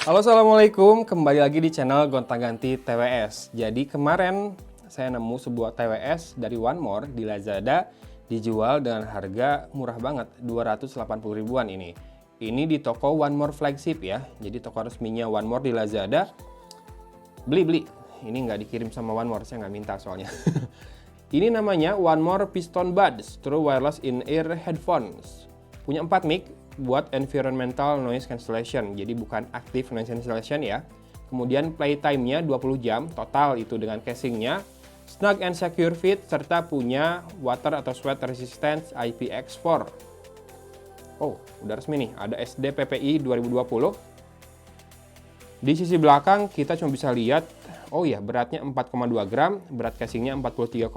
Halo, assalamualaikum. Kembali lagi di channel Gonta-Ganti TWS. Jadi kemarin saya nemu sebuah TWS dari One More di Lazada dijual dengan harga murah banget, 280 ribuan ini. Ini di toko One More flagship ya. Jadi toko resminya One More di Lazada. Beli. Ini nggak dikirim sama One More, saya nggak minta soalnya. Ini namanya One More Piston Buds True Wireless In-Ear Headphones. Punya 4 mic buat environmental noise cancellation, jadi bukan active noise cancellation ya. Kemudian playtime-nya 20 jam total itu dengan casingnya, snug and secure fit, serta punya water atau sweat resistance IPX4. Oh, udah resmi nih, ada SD PPI 2020. Di sisi belakang kita cuma bisa lihat, oh ya, beratnya 4,2 gram, berat casingnya 43,3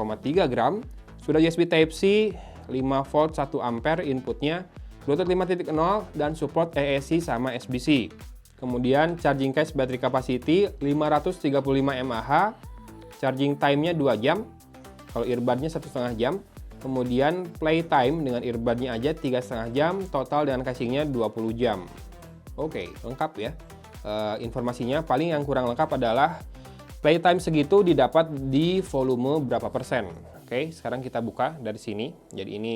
gram, sudah USB Type-C, 5 volt 1 ampere inputnya, Bluetooth 5.0 dan support AAC sama SBC. Kemudian charging case battery capacity 535 mAh, charging time-nya 2 jam, kalau earbudnya 1,5 jam. Kemudian playtime dengan earbudnya aja 3,5 jam, total dengan casingnya 20 jam. Oke, lengkap ya. Informasinya paling yang kurang lengkap adalah playtime segitu didapat di volume berapa persen. Oke, sekarang kita buka dari sini. Jadi ini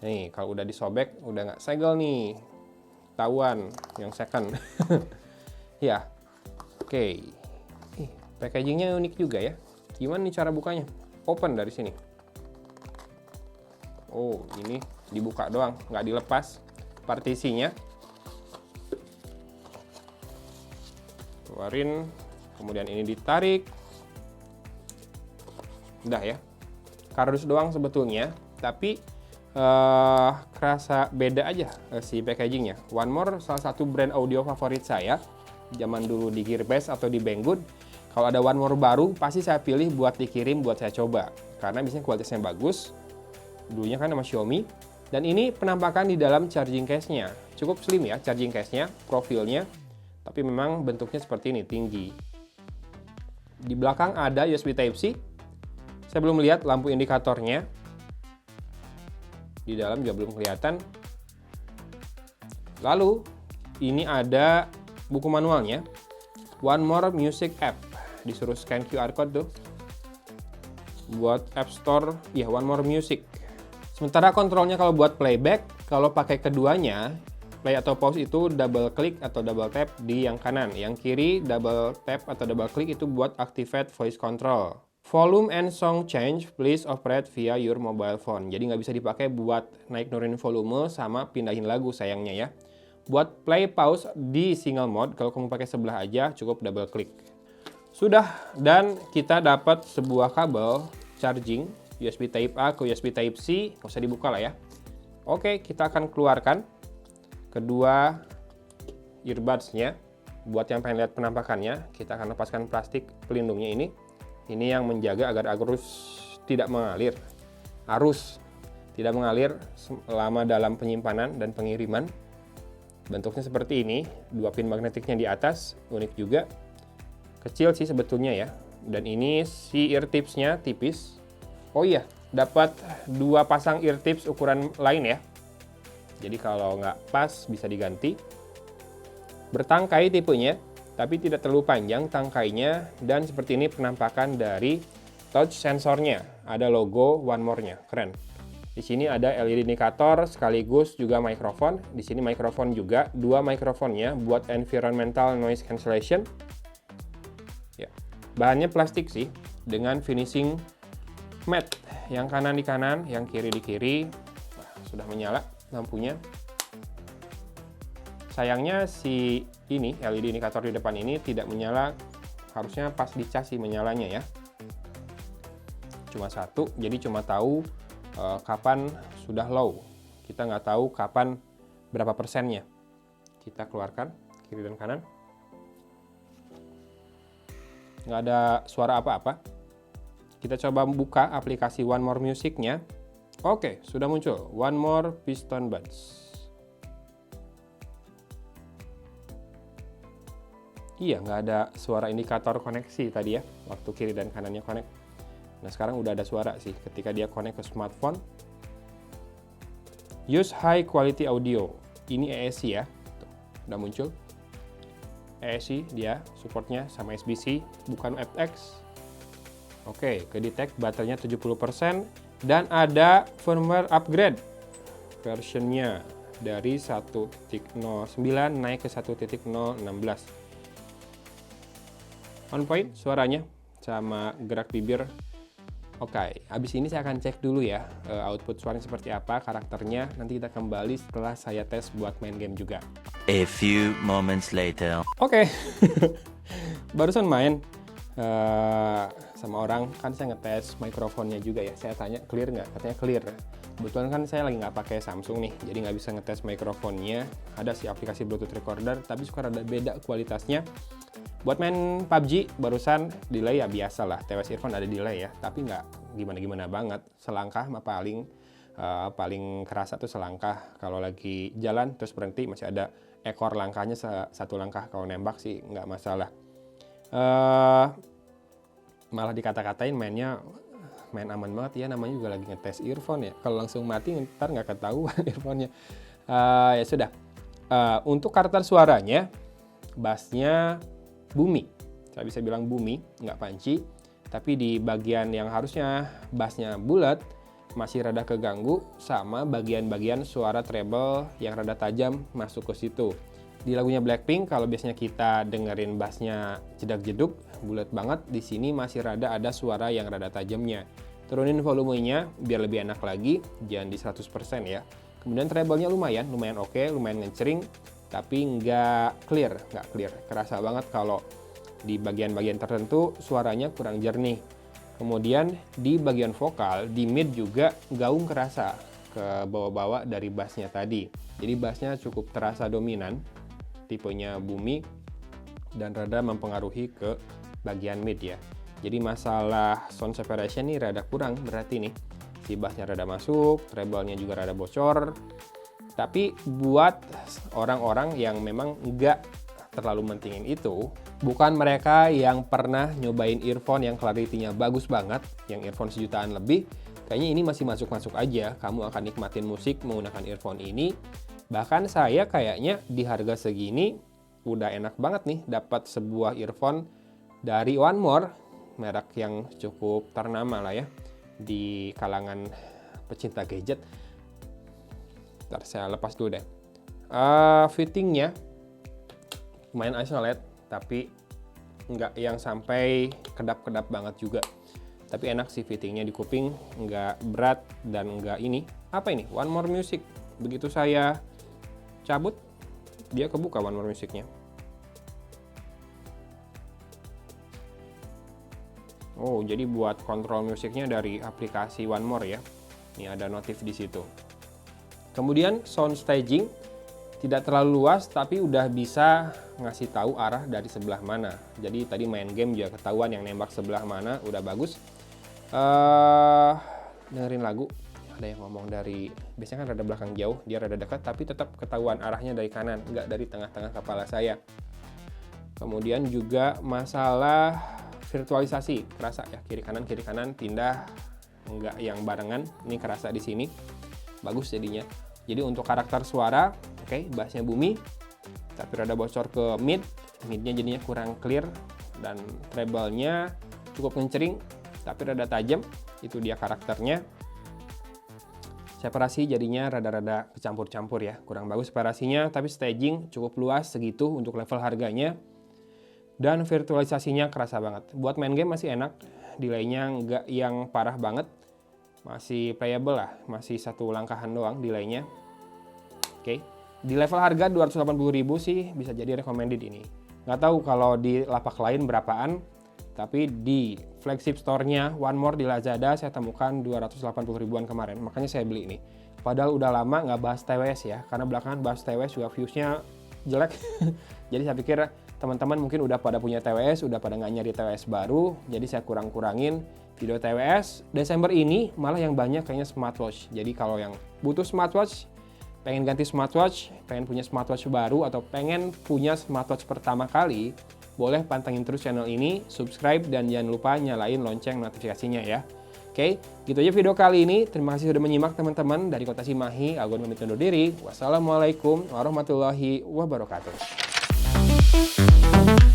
nih, kalau udah disobek, udah nggak segel nih. Tahuan yang second. Ya, oke. Packagingnya unik juga ya. Gimana nih cara bukanya? Open dari sini. Oh, ini dibuka doang, nggak dilepas partisinya. Keluarin, kemudian ini ditarik. Udah ya. Kardus doang sebetulnya, tapi kerasa beda aja si packagingnya. One More salah satu brand audio favorit saya. Zaman dulu di Gearbest atau di Banggood, kalau ada One More baru pasti saya pilih buat dikirim buat saya coba. Karena biasanya kualitasnya bagus. Dulunya kan sama Xiaomi. Dan ini penampakan di dalam charging case-nya. Cukup slim ya charging case-nya, profilnya. Tapi memang bentuknya seperti ini, tinggi. Di belakang ada USB Type-C. Saya belum lihat lampu indikatornya. Di dalam juga belum kelihatan. Lalu ini ada buku manualnya, One More Music App. Disuruh scan QR code tuh buat App Store ya, One More Music. Sementara kontrolnya kalau buat playback, kalau pakai keduanya, play atau pause itu double klik atau double tap di yang kanan, yang kiri double tap atau double klik itu buat activate voice control. Volume and song change, please operate via your mobile phone. Jadi nggak bisa dipakai buat naik nurunin volume sama pindahin lagu sayangnya ya. Buat play pause di single mode, kalau kamu pakai sebelah aja cukup double klik. Sudah, dan kita dapat sebuah kabel charging USB Type A ke USB Type C, nggak usah dibuka lah ya. Oke, kita akan keluarkan kedua earbuds-nya. Buat yang pengen lihat penampakannya, kita akan lepaskan plastik pelindungnya ini. Ini yang menjaga agar arus tidak mengalir. Arus tidak mengalir selama dalam penyimpanan dan pengiriman. Bentuknya seperti ini, dua pin magnetiknya di atas, unik juga. Kecil sih sebetulnya ya. Dan ini si ear tips-nya tipis. Oh iya, dapat dua pasang ear tips ukuran lain ya. Jadi kalau nggak pas bisa diganti. Bertangkai tipenya, tapi tidak terlalu panjang tangkainya, dan seperti ini penampakan dari touch sensornya. Ada logo One More-nya, keren. Di sini ada LED indikator sekaligus juga mikrofon. Di sini mikrofon juga, dua mikrofonnya buat environmental noise cancellation. Ya, bahannya plastik sih, dengan finishing matte. Yang kanan di kanan, yang kiri di kiri. Nah, sudah menyala lampunya. Sayangnya si ini LED indikator di depan ini tidak menyala, harusnya pas dicas sih menyalanya ya. Cuma satu, jadi cuma tahu kapan sudah low. Kita nggak tahu kapan berapa persennya. Kita keluarkan kiri dan kanan. Nggak ada suara apa-apa. Kita coba buka aplikasi One More Music-nya. Oke, sudah muncul One More Piston Buds. Iya, nggak ada suara indikator koneksi tadi ya, waktu kiri dan kanannya connect. Nah, sekarang udah ada suara sih ketika dia connect ke smartphone. Use high quality audio. Ini AAC ya, tuh, udah muncul. AAC dia supportnya sama SBC, bukan FX. Oke, ke-detect baterainya 70% dan ada firmware upgrade versionnya dari 1.09 naik ke 1.016. On point suaranya sama gerak bibir. Oke, habis ini saya akan cek dulu ya output suaranya seperti apa, karakternya. Nanti kita kembali setelah saya tes buat main game juga. A few moments later. Oke, barusan main sama orang, kan saya ngetes mikrofonnya juga ya. Saya tanya clear nggak, katanya clear. Kebetulan kan saya lagi nggak pakai Samsung nih, jadi nggak bisa ngetes mikrofonnya. Ada sih aplikasi Bluetooth recorder, tapi suka ada beda kualitasnya. Buat main PUBG barusan delay ya biasa lah, TWS earphone ada delay ya, tapi nggak gimana-gimana banget. Selangkah mah paling kerasa tuh selangkah. Kalau lagi jalan terus berhenti masih ada ekor langkahnya satu langkah. Kalau nembak sih nggak masalah. Malah dikata-katain main aman banget ya, namanya juga lagi ngetes earphone ya. Kalau langsung mati ntar nggak ketahuan earphone-nya. Ya sudah. Untuk karakter suaranya, bassnya bumi, saya bisa bilang bumi, nggak panci, tapi di bagian yang harusnya bassnya bulat masih rada keganggu sama bagian-bagian suara treble yang rada tajam masuk ke situ. Di lagunya Blackpink kalau biasanya kita dengerin bassnya jedak-jeduk, bulat banget, di sini masih rada ada suara yang rada tajamnya. Turunin volumenya biar lebih enak lagi, jangan di 100% ya. Kemudian treble-nya lumayan oke, lumayan ngecering. Tapi nggak clear. Kerasa banget kalau di bagian-bagian tertentu suaranya kurang jernih. Kemudian di bagian vokal, di mid juga gaung kerasa ke bawah-bawah dari bassnya tadi. Jadi bassnya cukup terasa dominan, tipenya bumi, dan rada mempengaruhi ke bagian mid ya. Jadi masalah sound separation nih rada kurang berarti nih. Si bassnya rada masuk, treble-nya juga rada bocor. Tapi buat orang-orang yang memang nggak terlalu mentingin itu, bukan mereka yang pernah nyobain earphone yang clarity-nya bagus banget, yang earphone sejutaan lebih, kayaknya ini masih masuk-masuk aja. Kamu akan nikmatin musik menggunakan earphone ini. Bahkan saya kayaknya di harga segini udah enak banget nih dapat sebuah earphone dari One More, merek yang cukup ternama lah ya di kalangan pecinta gadget. Ntar saya lepas dulu deh. Fittingnya lumayan isolate, tapi nggak yang sampai kedap-kedap banget juga. Tapi enak sih fittingnya di kuping, nggak berat dan nggak ini. Apa ini? One More Music. Begitu saya cabut, dia kebuka One More Music-nya. Oh, jadi buat kontrol musiknya dari aplikasi One More ya. Ini ada notif di situ. Kemudian sound staging tidak terlalu luas, tapi udah bisa ngasih tahu arah dari sebelah mana. Jadi tadi main game juga ketahuan yang nembak sebelah mana, udah bagus. Dengerin lagu, ada yang ngomong dari, biasanya kan rada belakang jauh, dia rada dekat, tapi tetap ketahuan arahnya dari kanan, nggak dari tengah-tengah kepala saya. Kemudian juga masalah virtualisasi, kerasa ya kiri kanan pindah, nggak yang barengan, ini kerasa di sini, bagus jadinya. Jadi untuk karakter suara, oke, bassnya bumi, tapi rada bocor ke midnya jadinya kurang clear, dan treble-nya cukup ngecering, tapi rada tajam, itu dia karakternya. Separasi jadinya rada-rada kecampur-campur ya, kurang bagus separasinya, tapi staging cukup luas segitu untuk level harganya. Dan virtualisasinya kerasa banget. Buat main game masih enak, delay-nya nggak yang parah banget, masih playable lah, masih satu langkahan doang delay-nya. Oke, di level harga 280.000 sih bisa jadi recommended ini. Nggak tahu kalau di lapak lain berapaan, tapi di flagship store-nya One More di Lazada saya temukan 280 ribuan kemarin, makanya saya beli ini. Padahal udah lama nggak bahas TWS ya, karena belakangan bahas TWS juga views-nya jelek. Jadi saya pikir teman-teman mungkin udah pada punya TWS, udah pada nggak nyari TWS baru, jadi saya kurang-kurangin video TWS. Desember ini malah yang banyak kayaknya smartwatch. Jadi kalau yang butuh smartwatch, pengen ganti smartwatch, pengen punya smartwatch baru, atau pengen punya smartwatch pertama kali, boleh pantengin terus channel ini, subscribe, dan jangan lupa nyalain lonceng notifikasinya ya. Oke, gitu aja video kali ini. Terima kasih sudah menyimak teman-teman. Dari Kota Cimahi, Agun pamit undur diri. Wassalamualaikum warahmatullahi wabarakatuh. Bye.